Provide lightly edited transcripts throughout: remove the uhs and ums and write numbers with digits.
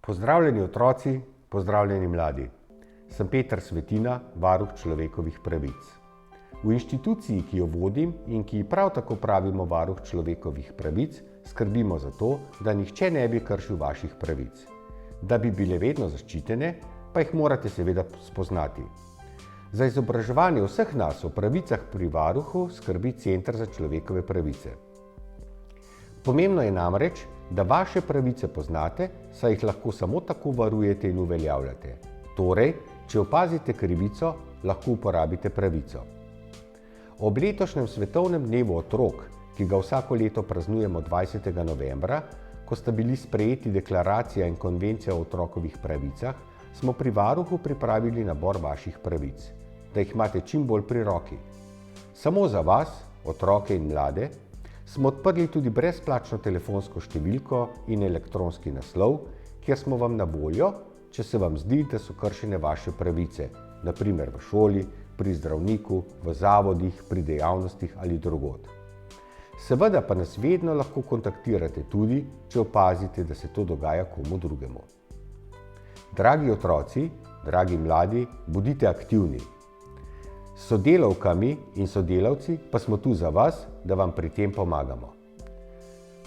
Pozdravljeni otroci, pozdravljeni mladi. Sem Peter Svetina, varuh človekovih pravic. V inštituciji, ki jo vodim in ki ji prav tako pravimo varuh človekovih pravic, skrbimo za to, da nihče ne bi kršil vaših pravic. Da bi bile vedno zaščitene, pa jih morate seveda spoznati. Za izobraževanje vseh nas o pravicah pri varuhu skrbi Center za človekove pravice. Pomembno je namreč, da vaše pravice poznate, saj jih lahko samo tako varujete in uveljavljate. Torej, če opazite krivico, lahko uporabite pravico. Ob letošnjem svetovnem dnevu otrok, ki ga vsako leto praznujemo 20. novembra, ko sta bili sprejeti deklaracija in konvencija o otrokovih pravicah, smo pri varuhu pripravili nabor vaših pravic, da jih imate čim bolj pri roki. Samo za vas, otroke in mlade, smo odprli tudi brezplačno telefonsko številko in elektronski naslov, kjer smo vam na voljo, če se vam zdi, da so kršene vaše pravice, na primer v šoli, pri zdravniku, v zavodih, pri dejavnostih ali drugod. Seveda pa nas vedno lahko kontaktirate tudi, če opazite, da se to dogaja komu drugemu. Dragi otroci, dragi mladi, bodite aktivni. S sodelavkami in sodelavci pa smo tu za vas, da vam pri tem pomagamo.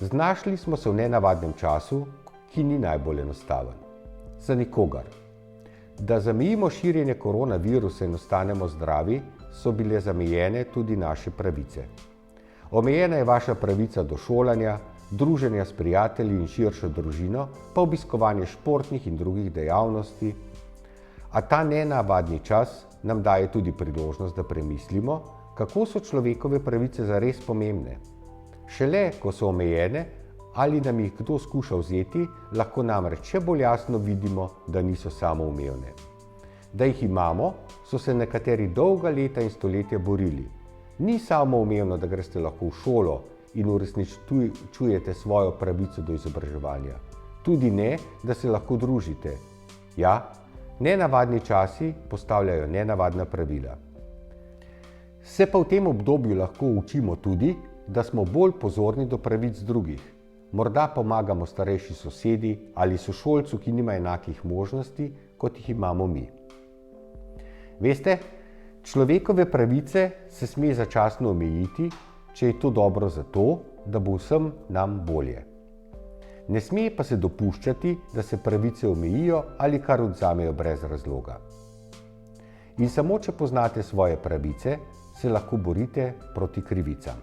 Znašli smo se v nenavadnem času, ki ni najbolj enostaven. Za nikogar. Da zamejimo širjenje koronavirusa in ostanemo zdravi, so bile zamejene tudi naše pravice. Omejena je vaša pravica do šolanja, druženja s prijatelji in širšo družino, pa obiskovanje športnih in drugih dejavnosti. A ta nenavadni čas nam daje tudi priložnost, da premislimo, kako so človekove pravice zares pomembne. Šele, ko so omejene ali nam jih kdo skuša vzeti, lahko namreč še bolj jasno vidimo, da niso samoumevne. Da jih imamo, so se nekateri dolga leta in stoletja borili. Ni samoumevno, da greste lahko v šolo in uresničujete svojo pravico do izobraževanja. Tudi ne, da se lahko družite. Ja, nenavadni časi postavljajo nenavadna pravila. Se pa v tem obdobju lahko učimo tudi, da smo bolj pozorni do pravic drugih. Morda pomagamo starejši sosedi ali sošolcu, ki nima enakih možnosti, kot jih imamo mi. Veste, človekove pravice se sme začasno omejiti, če je to dobro zato, da bo vsem nam bolje. Ne sme pa se dopuščati, da se pravice omejijo ali kar odvzamejo brez razloga. In samo, če poznate svoje pravice, se lahko borite proti krivicam.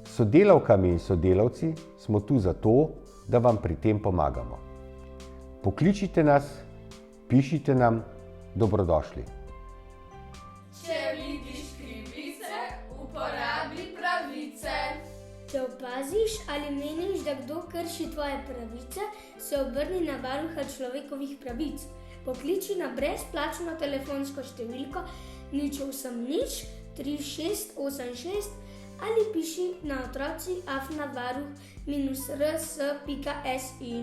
S sodelavkami in sodelavci smo tu zato, da vam pri tem pomagamo. Pokličite nas, pišite nam, dobrodošli. Če vidiš krivice, uporabi pravice. Če opaziš ali meniš, da kdo krši tvoje pravice, se obrni na varuha človekovih pravic. Pokliči na brezplačno telefonsko številko 0800 3686 ali piši na otroci@varuh-rs.si.